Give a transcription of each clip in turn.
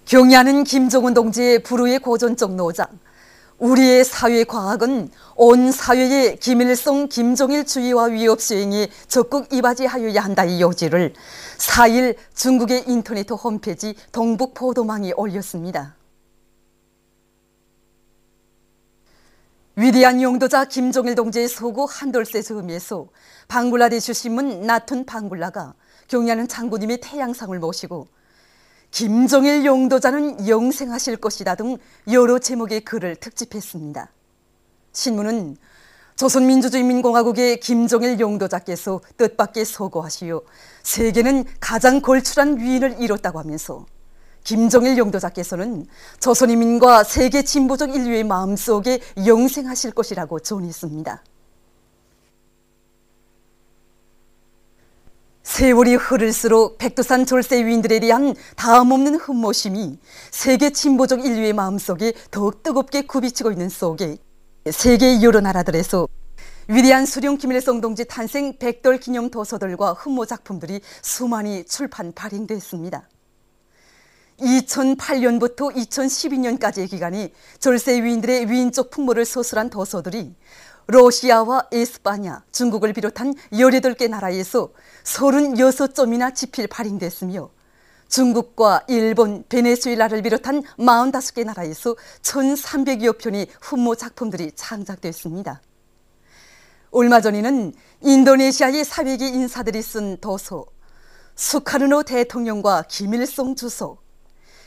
경의하는 김정은 동지의 불후의 고전적 노장, 우리의 사회과학은 온 사회의 김일성, 김정일 주의와 위협 시행에 적극 이바지하여야 한다의 요지를 4일 중국의 인터넷 홈페이지 동북보도망이 올렸습니다. 위대한 용도자 김정일 동지의 소고 한돌세 즈음에서 방글라데시 신문 나툰 방글라가 경의하는 장군님의 태양상을 모시고 김정일 용도자는 영생하실 것이다 등 여러 제목의 글을 특집했습니다. 신문은 조선민주주의인민공화국의 김정일 용도자께서 뜻밖의 소고하시어 세계는 가장 걸출한 위인을 이뤘다고 하면서 김정일 용도자께서는 조선인민과 세계 진보적 인류의 마음속에 영생하실 것이라고 전했습니다. 세월이 흐를수록 백두산 졸세 위인들에 대한 다음없는 흠모심이 세계 진보적 인류의 마음속에 더욱 뜨겁게 굽이치고 있는 속에 세계 여러 나라들에서 위대한 수령 김일성 동지 탄생 100돌 기념 도서들과 흠모 작품들이 수많이 출판 발행됐습니다. 2008년부터 2012년까지의 기간에 졸세 위인들의 위인적 풍모를 서술한 도서들이 러시아와 에스파냐, 중국을 비롯한 18개 나라에서 36점이나 집필 발행됐으며 중국과 일본, 베네수엘라를 비롯한 45개 나라에서 1,300여 편의 흠모 작품들이 창작됐습니다. 얼마 전에는 인도네시아의 사회계 인사들이 쓴 도서 수카르노 대통령과 김일성 주석,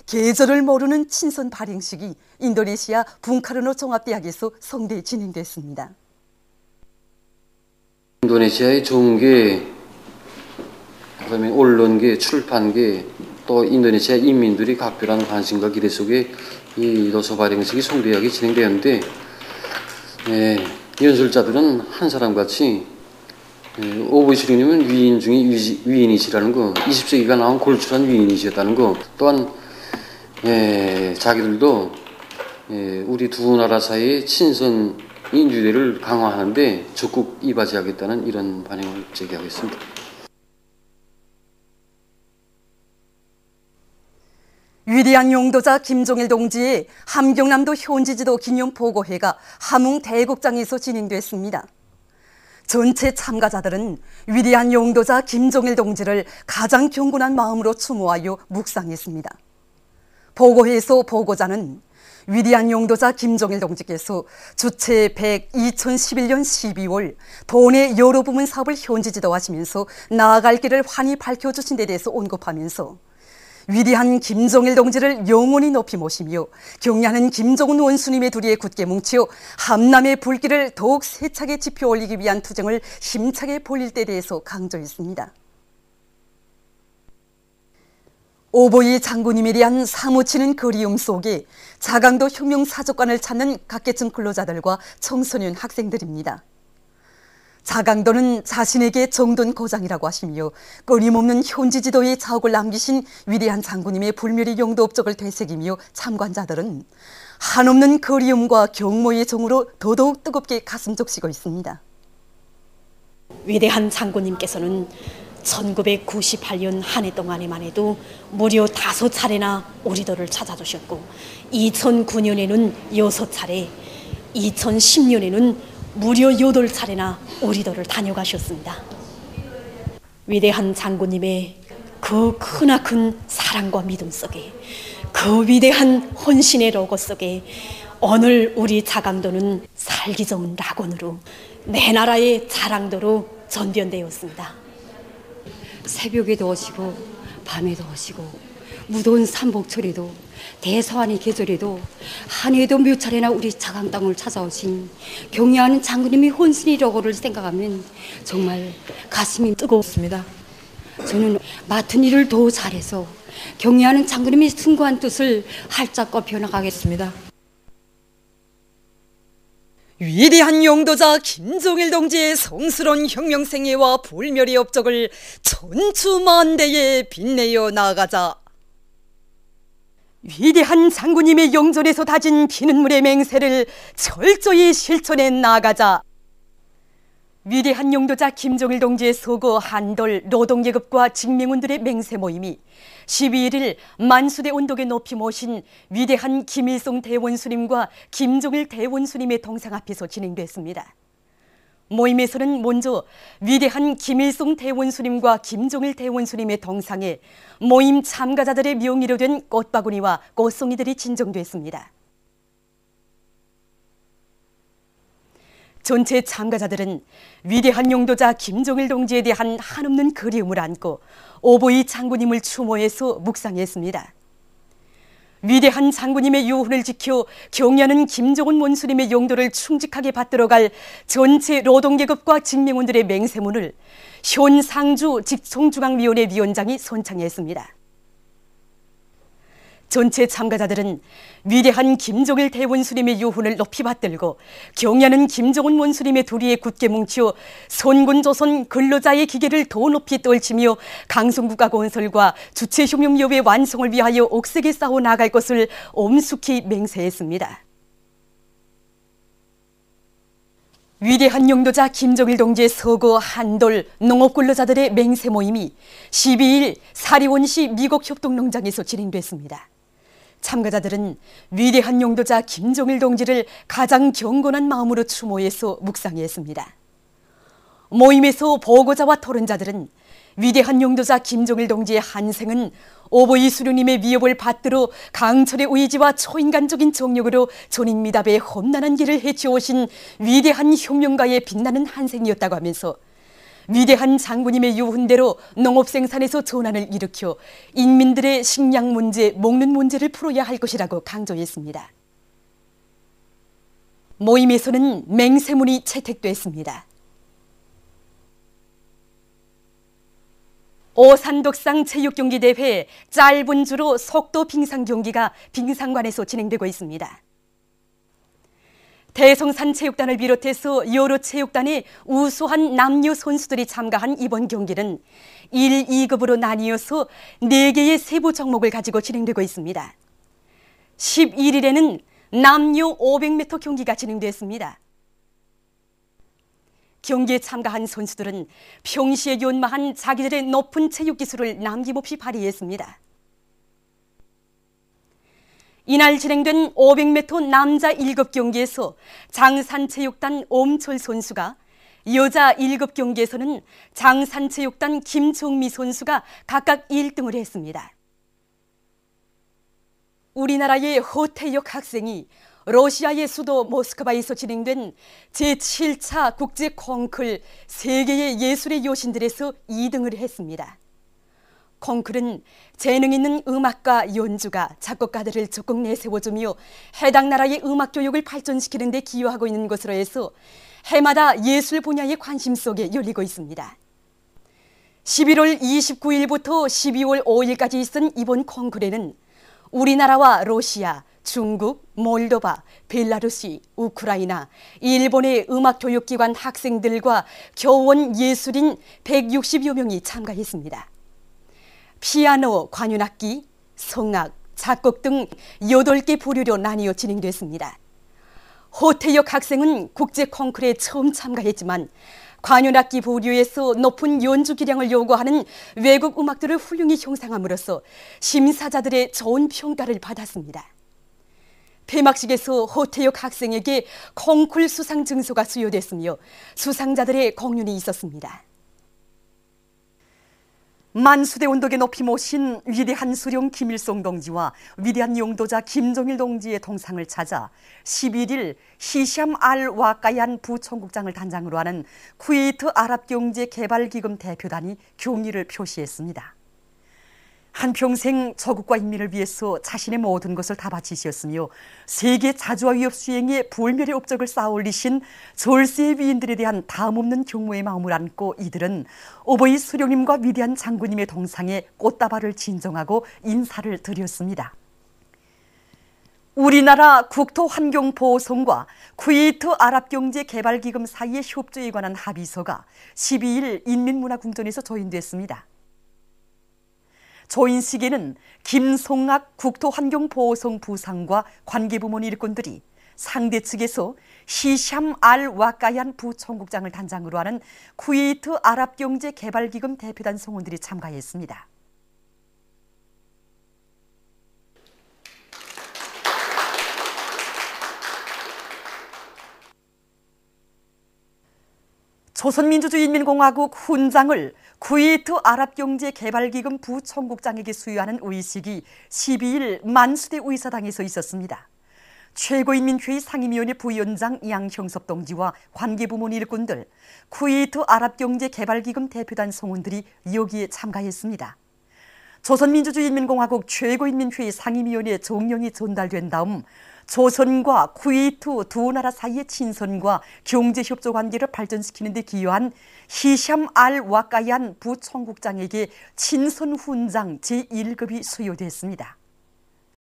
계절을 모르는 친선 발행식이 인도네시아 붕카르노 종합대학에서 성대에 진행됐습니다. 인도네시아의 정계, 그다음에 언론계, 출판계, 또 인도네시아 인민들이 각별한 관심과 기대 속에 이 도서 발행식이 성대하게 진행되었는데, 연설자들은 한 사람같이 오보시령님은 위인 중에 위인이시라는 거, 20세기가 나온 골출한 위인이셨다는 거, 또한 자기들도 우리 두 나라 사이의 친선 인류대를 강화하는데 적극 이바지하겠다는 이런 반응을 제기하겠습니다. 위대한 용도자 김정일 동지의 함경남도 현지지도 기념보고회가 함흥 대국장에서 진행됐습니다. 전체 참가자들은 위대한 용도자 김정일 동지를 가장 경건한 마음으로 추모하여 묵상했습니다. 보고회에서 보고자는 위대한 용도자 김정일 동지께서 주체 2011년 12월 도내 여러 부문 사업을 현지 지도하시면서 나아갈 길을 환히 밝혀주신 데 대해서 언급하면서 위대한 김정일 동지를 영원히 높이 모시며 경의하는 김정은 원수님의 두리에 굳게 뭉치어 함남의 불길을 더욱 세차게 지펴 올리기 위한 투쟁을 힘차게 벌일 때에 대해서 강조했습니다. 오보이 장군님에 대한 사무치는 그리움 속에 자강도 혁명사족관을 찾는 각계층 근로자들과 청소년 학생들입니다. 자강도는 자신에게 정돈 고장이라고 하시며 끊임없는 현지 지도의 자욱을 남기신 위대한 장군님의 불멸의 용도 업적을 되새기며 참관자들은 한없는 그리움과 경모의 정으로 더더욱 뜨겁게 가슴 적시고 있습니다. 위대한 장군님께서는 1998년 한 해 동안에만 해도 무려 5차례나 오리도를 찾아주셨고 2009년에는 6차례, 2010년에는 무려 8차례나 오리도를 다녀가셨습니다. 위대한 장군님의 그 크나큰 사랑과 믿음 속에, 그 위대한 헌신의 로고 속에 오늘 우리 자강도는 살기 좋은 낙원으로, 내 나라의 자랑도로 전변되었습니다. 새벽에도 오시고 밤에도 오시고 무더운 삼복철에도 대서한의 계절에도 한 해도 몇 차례나 우리 자강 땅을 찾아오신 경의하는 장군님의 혼신의 로고를 생각하면 정말 가슴이 뜨겁습니다. 저는 맡은 일을 더 잘해서 경의하는 장군님의 숭고한 뜻을 활짝 꼽혀나가겠습니다. 위대한 용도자 김정일 동지의 성스러운 혁명생애와 불멸의 업적을 천추만대에 빛내어 나가자. 위대한 장군님의 영전에서 다진 피눈물의 맹세를 철저히 실천해 나가자. 위대한 용도자 김종일 동지의 서거 한돌 노동계급과 직맹운들의 맹세 모임이 12일 만수대 언덕에 높이 모신 위대한 김일성 대원수님과 김종일 대원수님의 동상 앞에서 진행됐습니다. 모임에서는 먼저 위대한 김일성 대원수님과 김종일 대원수님의 동상에 모임 참가자들의 명의로 된 꽃바구니와 꽃송이들이 진정됐습니다. 전체 참가자들은 위대한 용도자 김종일 동지에 대한 한없는 그리움을 안고 오보이 장군님을 추모해서 묵상했습니다. 위대한 장군님의 유훈을 지켜 경의하는 김정은 원수님의 용도를 충직하게 받들어갈 전체 노동계급과 직맹원들의 맹세문을 현상주 직송중앙위원회 위원장이 선창했습니다. 전체 참가자들은 위대한 김종일 대원수님의 유훈을 높이 받들고 경의하는 김정은 원수님의 도리에 굳게 뭉쳐 선군조선 근로자의 기계를 더 높이 떨치며 강성국가 건설과 주체협력협의 완성을 위하여 억세게 싸워 나갈 것을 엄숙히 맹세했습니다. 위대한 용도자 김종일 동지의 서거 한돌 농업근로자들의 맹세 모임이 12일 사리원시 미국협동농장에서 진행됐습니다. 참가자들은 위대한 용도자 김종일 동지를 가장 경건한 마음으로 추모해서 묵상했습니다. 모임에서 보고자와 토론자들은 위대한 용도자 김종일 동지의 한생은 오보이 수령님의 위협을 받들어 강철의 의지와 초인간적인 정력으로 전인미답의 험난한 길을 헤쳐오신 위대한 혁명가의 빛나는 한생이었다고 하면서 위대한 장군님의 유훈대로 농업생산에서 전환을 일으켜 인민들의 식량 문제, 먹는 문제를 풀어야 할 것이라고 강조했습니다. 모임에서는 맹세문이 채택됐습니다. 오산독상 체육경기대회 짧은 주로 속도 빙상 경기가 빙상관에서 진행되고 있습니다. 대성산 체육단을 비롯해서 여러 체육단의 우수한 남녀 선수들이 참가한 이번 경기는 1, 2급으로 나뉘어서 4개의 세부 종목을 가지고 진행되고 있습니다. 11일에는 남녀 500m 경기가 진행됐습니다. 경기에 참가한 선수들은 평시에 연마한 자기들의 높은 체육 기술을 남김없이 발휘했습니다. 이날 진행된 500m 남자 1급 경기에서 장산체육단 엄철 선수가, 여자 1급 경기에서는 장산체육단 김정미 선수가 각각 1등을 했습니다. 우리나라의 허태혁 학생이 러시아의 수도 모스크바에서 진행된 제7차 국제 콩쿨 세계의 예술의 여신들에서 2등을 했습니다. 콩쿨은 재능 있는 음악가, 연주가, 작곡가들을 적극 내세워주며 해당 나라의 음악 교육을 발전시키는 데 기여하고 있는 것으로 해서 해마다 예술 분야의 관심 속에 열리고 있습니다. 11월 29일부터 12월 5일까지 있은 이번 콩쿨에는 우리나라와 러시아, 중국, 몰도바, 벨라루시, 우크라이나, 일본의 음악교육기관 학생들과 교원 예술인 160여 명이 참가했습니다. 피아노, 관현악기, 성악, 작곡 등 8개 부류로 나뉘어 진행됐습니다. 허태혁 학생은 국제 콩쿨에 처음 참가했지만 관현악기 부류에서 높은 연주 기량을 요구하는 외국 음악들을 훌륭히 형상함으로써 심사자들의 좋은 평가를 받았습니다. 폐막식에서 허태혁 학생에게 콩쿨 수상 증서가 수여됐으며 수상자들의 공연이 있었습니다. 만수대 언덕에 높이 모신 위대한 수령 김일성 동지와 위대한 용도자 김종일 동지의 동상을 찾아 11일 히샴 알 와카얀 부총국장을 단장으로 하는 쿠웨이트 아랍경제개발기금 대표단이 경의를 표시했습니다. 한평생 조국과 인민을 위해서 자신의 모든 것을 다 바치셨으며 세계 자주와 위협 수행에 불멸의 업적을 쌓아올리신 절세의 위인들에 대한 다음없는 경모의 마음을 안고 이들은 오보이 수령님과 위대한 장군님의 동상에 꽃다발을 진정하고 인사를 드렸습니다. 우리나라 국토환경보호성과 쿠웨이트 아랍경제개발기금 사이의 협조에 관한 합의서가 12일 인민문화궁전에서 조인됐습니다. 조인식에는 김송학 국토환경보호성 부상과 관계부문 일꾼들이 상대 측에서 히샴 알 와카얀 부총국장을 단장으로 하는 쿠웨이트 아랍경제개발기금 대표단 성원들이 참가했습니다. 조선민주주의인민공화국 훈장을 쿠웨이트 아랍경제개발기금 부총국장에게 수여하는 의식이 12일 만수대 의사당에서 있었습니다. 최고인민회의 상임위원회 부위원장 양형섭 동지와 관계부문 일꾼들, 쿠웨이트 아랍경제개발기금 대표단 성원들이 여기에 참가했습니다. 조선민주주의인민공화국 최고인민회의 상임위원회 정령이 전달된 다음 조선과 쿠웨이트 두 나라 사이의 친선과 경제협조 관계를 발전시키는 데 기여한 히샴 알 와카얀 부총국장에게 친선 훈장 제1급이 수여됐습니다.